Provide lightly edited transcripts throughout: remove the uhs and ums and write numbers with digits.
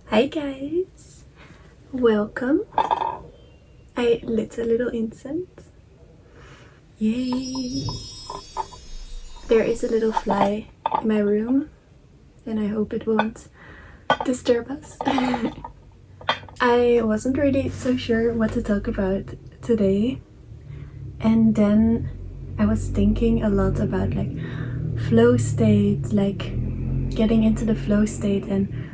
Hi guys, welcome. I lit a little incense. Yay! There is a little fly in my room and I hope it won't disturb us. I wasn't really so sure what to talk about today, and then I was thinking a lot about flow state, getting into the flow state, and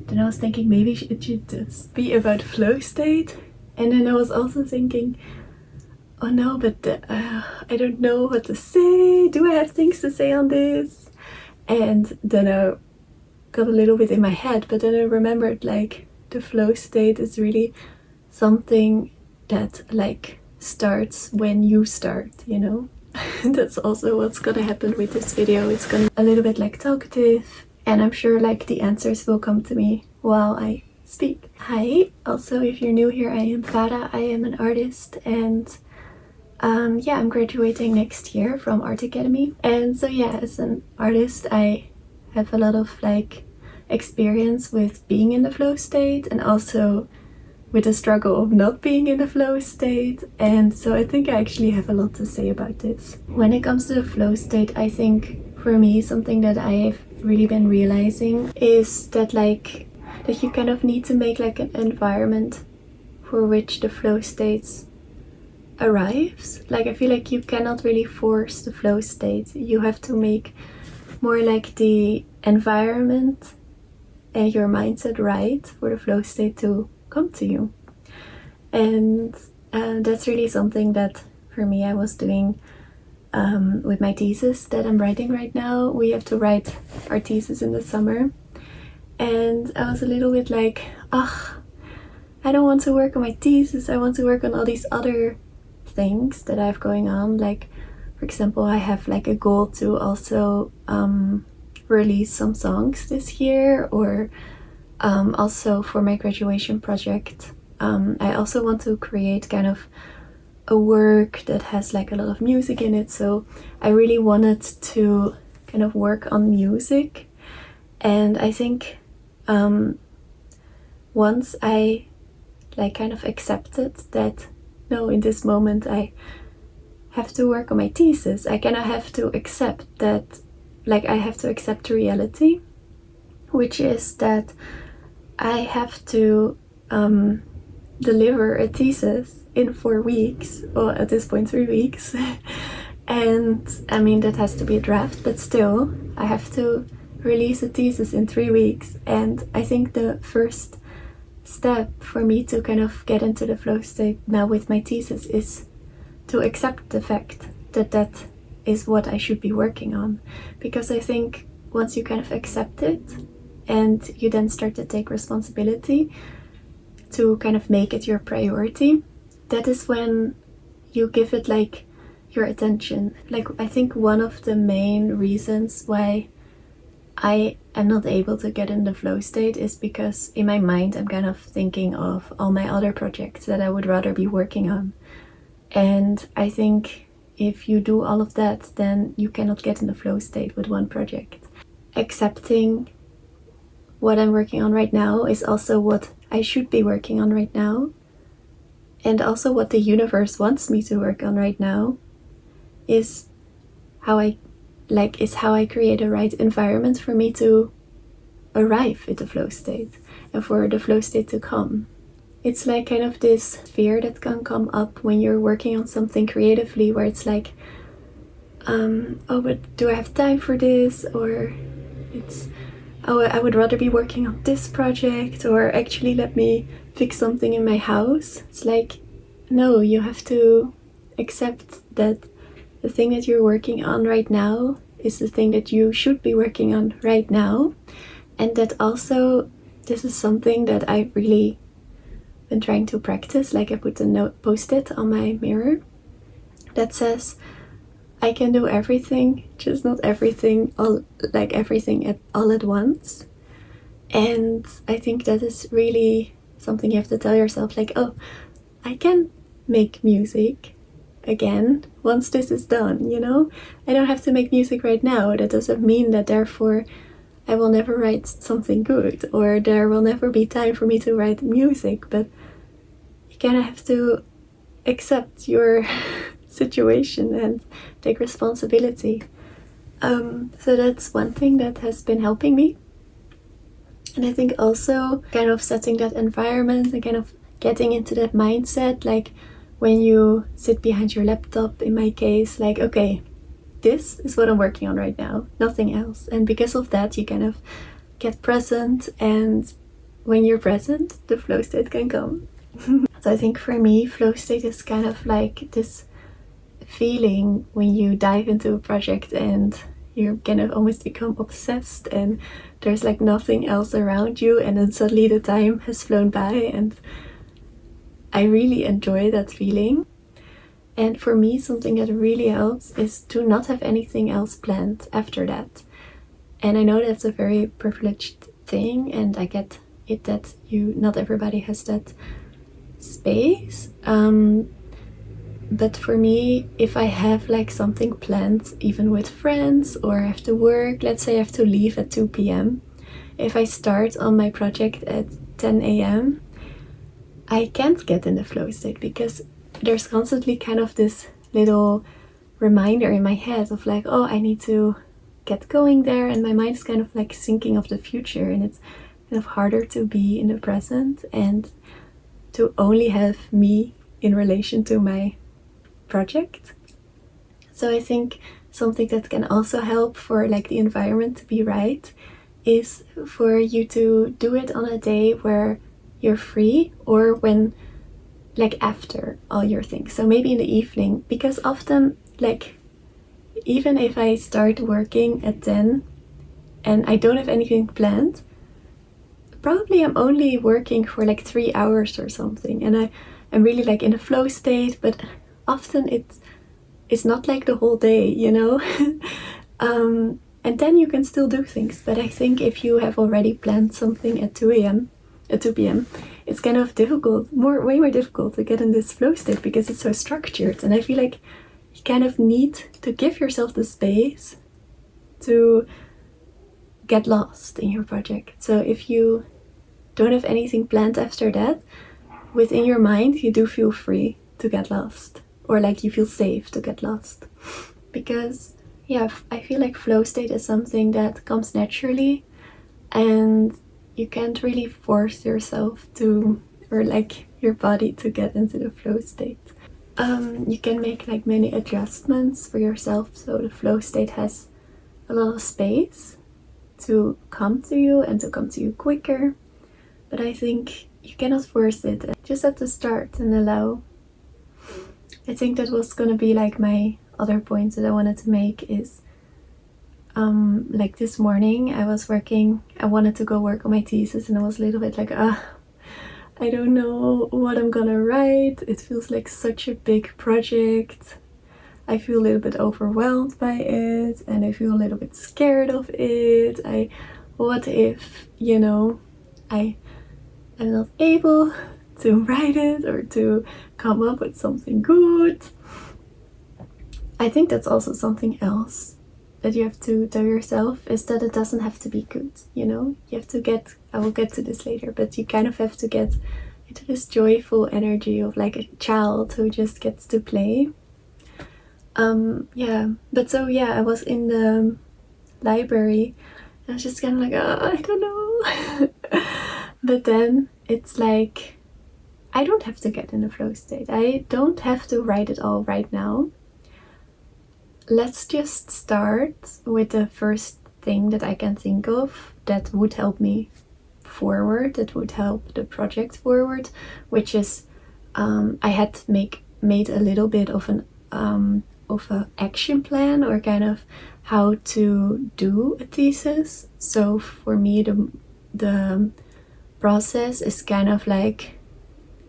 then I was thinking maybe it should just be about flow state. And then I was also thinking, oh no, but I don't know what to say. Do I have things to say on this? And then I got a little bit in my head, but then I remembered the flow state is really something that starts when you start, you know? That's also what's gonna happen with this video. It's gonna be a little bit talkative, and I'm sure the answers will come to me while I speak. Hi, also if you're new here, I am Farah. I am an artist, and yeah, I'm graduating next year from Art Academy. And so yeah, as an artist, I have a lot of experience with being in the flow state, and also with the struggle of not being in the flow state. And so I think I actually have a lot to say about this. When it comes to the flow state, I think for me something that I've really been realizing is that that you kind of need to make an environment for which the flow states arrives. I feel like you cannot really force the flow state. You have to make more the environment and your mindset right for the flow state to come to you. And that's really something that for me I was doing with my thesis that I'm writing right now. We have to write our thesis in the summer, and I was a little bit I don't want to work on my thesis. I want to work on all these other things that I have going on. For example, I have a goal to also release some songs this year, or also for my graduation project, I also want to create kind of a work that has a lot of music in it. So I really wanted to kind of work on music, and I think once I kind of accepted that no, in this moment I have to work on my thesis, I kind of have to accept that I have to accept reality, which is that I have to deliver a thesis in 4 weeks, or at this point 3 weeks. And I mean, that has to be a draft, but still I have to release a thesis in 3 weeks. And I think the first step for me to kind of get into the flow state now with my thesis is to accept the fact that that is what I should be working on. Because I think once you kind of accept it, and you then start to take responsibility to kind of make it your priority, that is when you give it your attention. I think one of the main reasons why I am not able to get in the flow state is because in my mind I'm kind of thinking of all my other projects that I would rather be working on. And I think if you do all of that, then you cannot get in the flow state with one project. Accepting what I'm working on right now is also what I should be working on right now, and also what the universe wants me to work on right now is how I create a right environment for me to arrive at the flow state and for the flow state to come. It's kind of this fear that can come up when you're working on something creatively, where it's oh, but do I have time for this? Or it's, oh, I would rather be working on this project, or actually let me fix something in my house. It's no, you have to accept that the thing that you're working on right now is the thing that you should be working on right now. And that also, this is something that I've really been trying to practice. I put a post-it on my mirror that says, I can do everything, just not everything all at once. And I think that is really something you have to tell yourself, oh, I can make music again once this is done, you know? I don't have to make music right now. That doesn't mean that therefore I will never write something good, or there will never be time for me to write music. But you kind of have to accept your situation and take responsibility. So that's one thing that has been helping me. And I think also kind of setting that environment and kind of getting into that mindset, like when you sit behind your laptop, in my case, like, okay, this is what I'm working on right now, nothing else. And because of that, you kind of get present, and when you're present, the flow state can come. So I think for me, flow state is kind of like this feeling when you dive into a project and you kind of almost become obsessed and there's like nothing else around you, and then suddenly the time has flown by, and I really enjoy that feeling. And for me, something that really helps is to not have anything else planned after that. And I know that's a very privileged thing, and I get it that not everybody has that space. But for me, if I have like something planned, even with friends, or I have to work, let's say I have to leave at 2 p.m. If I start on my project at 10 a.m., I can't get in the flow state, because there's constantly kind of this little reminder in my head of like, oh, I need to get going there, and my mind is kind of like thinking of the future, and it's kind of harder to be in the present and to only have me in relation to my project. So I think something that can also help for like the environment to be right is for you to do it on a day where you're free, or when like after all your things. So maybe in the evening, because often like even if I start working at 10 and I don't have anything planned, probably I'm only working for like 3 hours or something, and I'm really like in a flow state, but often it's not like the whole day, you know. And then you can still do things. But I think if you have already planned something at 2 p.m, it's kind of way more difficult to get in this flow state, because it's so structured. And I feel like you kind of need to give yourself the space to get lost in your project. So if you don't have anything planned after that, within your mind you do feel free to get lost, or like you feel safe to get lost. Because I feel like flow state is something that comes naturally, and you can't really force yourself to, or like your body to get into the flow state. You can make like many adjustments for yourself, so the flow state has a lot of space to come to you and to come to you quicker. But I think you cannot force it. You just have to start and allow. I think that was gonna be like my other point that I wanted to make is like this morning I wanted to go work on my thesis, and I was a little bit like, I don't know what I'm gonna write. It feels like such a big project. I feel a little bit overwhelmed by it, and I feel a little bit scared of it. What if, I'm not able to write it or to come up with something good. I think that's also something else that you have to tell yourself, is that it doesn't have to be good, You have to I will get to this later, but you kind of have to get into this joyful energy of like a child who just gets to play. I was in the library, and I was just kind of like, I don't know. But then it's like, I don't have to get in the flow state. I don't have to write it all right now. Let's just start with the first thing that I can think of that would help me forward, that would help the project forward, which is I had made a little bit of an action plan, or kind of how to do a thesis. So for me, the process is kind of like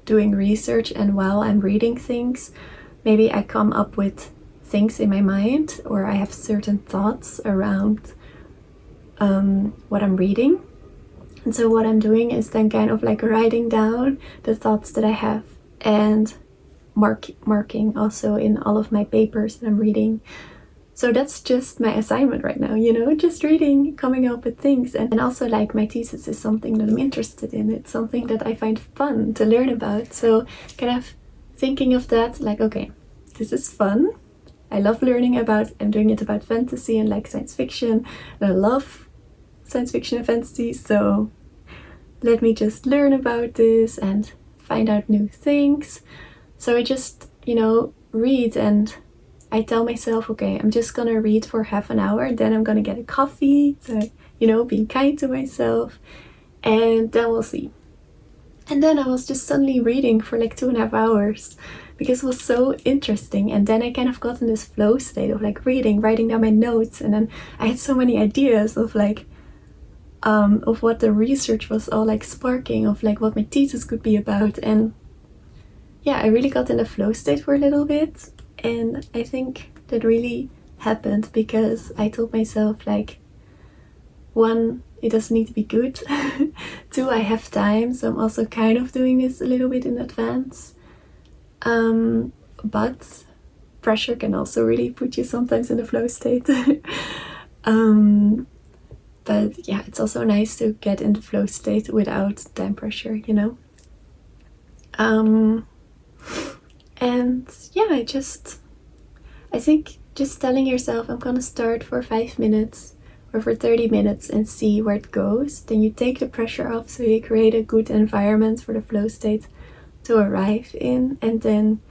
doing research, and while I'm reading things, maybe I come up with things in my mind, or I have certain thoughts around what I'm reading. And so what I'm doing is then kind of like writing down the thoughts that I have, and marking also in all of my papers that I'm reading. So that's just my assignment right now, you know, just reading, coming up with things. And also like my thesis is something that I'm interested in. It's something that I find fun to learn about. So kind of thinking of that, like, okay, this is fun. I love learning about, I'm doing it about fantasy and like science fiction. And I love science fiction and fantasy. So let me just learn about this and find out new things. So I just, you know, read, and I tell myself, okay, I'm just gonna read for half an hour, then I'm gonna get a coffee, so, you know, being kind to myself, and then we'll see. And then I was just suddenly reading for like 2.5 hours because it was so interesting. And then I kind of got in this flow state of like reading, writing down my notes, and then I had so many ideas of like of what the research was all like sparking, of like what my thesis could be about. And yeah, I really got in the flow state for a little bit. And I think that really happened because I told myself, like, 1, it doesn't need to be good. 2, I have time, so I'm also kind of doing this a little bit in advance. But pressure can also really put you sometimes in the flow state. But yeah, it's also nice to get in the flow state without time pressure, you know? And yeah, I think just telling yourself, I'm gonna start for 5 minutes or for 30 minutes and see where it goes. Then you take the pressure off, so you create a good environment for the flow state to arrive in, and then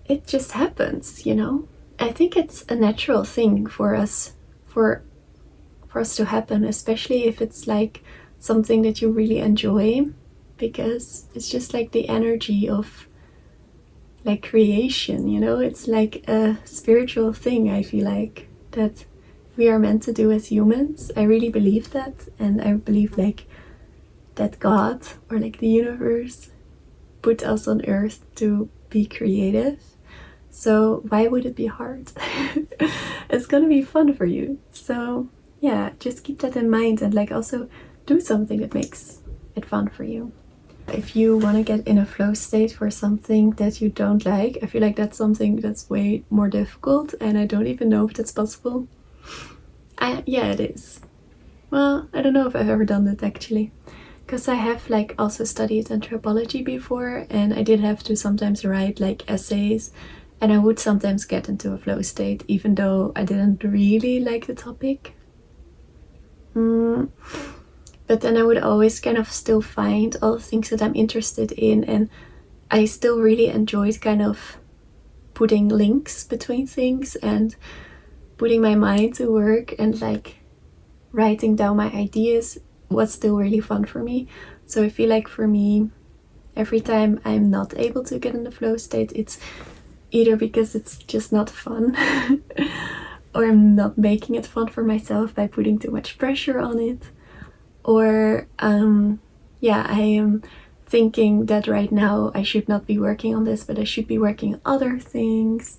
it just happens, you know? I think it's a natural thing for us to happen, especially if it's like something that you really enjoy, because it's just like the energy of like creation, you know? It's like a spiritual thing, I feel like, that we are meant to do as humans. I really believe that, and I believe like that God or like the universe put us on earth to be creative. So why would it be hard? It's gonna be fun for you. So yeah, just keep that in mind, and like also do something that makes it fun for you. If you want to get in a flow state for something that you don't like, I feel like that's something that's way more difficult, and I don't even know if that's possible. Yeah, it is. Well, I don't know if I've ever done that actually, because I have like also studied anthropology before, and I did have to sometimes write like essays, and I would sometimes get into a flow state even though I didn't really like the topic. But then I would always kind of still find all the things that I'm interested in, and I still really enjoyed kind of putting links between things and putting my mind to work, and like writing down my ideas was still really fun for me. So I feel like for me, every time I'm not able to get in the flow state, it's either because it's just not fun or I'm not making it fun for myself by putting too much pressure on it, or yeah, I am thinking that right now I should not be working on this, but I should be working on other things,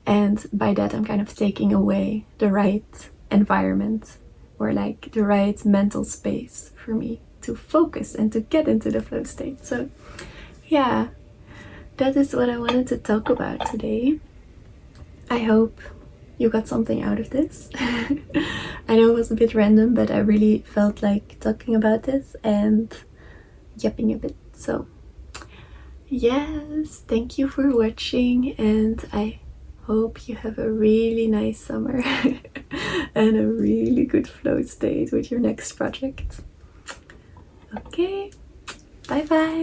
and by that I'm kind of taking away the right environment or like the right mental space for me to focus and to get into the flow state. So yeah, that is what I wanted to talk about today. I hope you got something out of this. I know it was a bit random, but I really felt like talking about this and yapping a bit. So yes, thank you for watching, and I hope you have a really nice summer and a really good flow state with your next project. Okay, bye bye.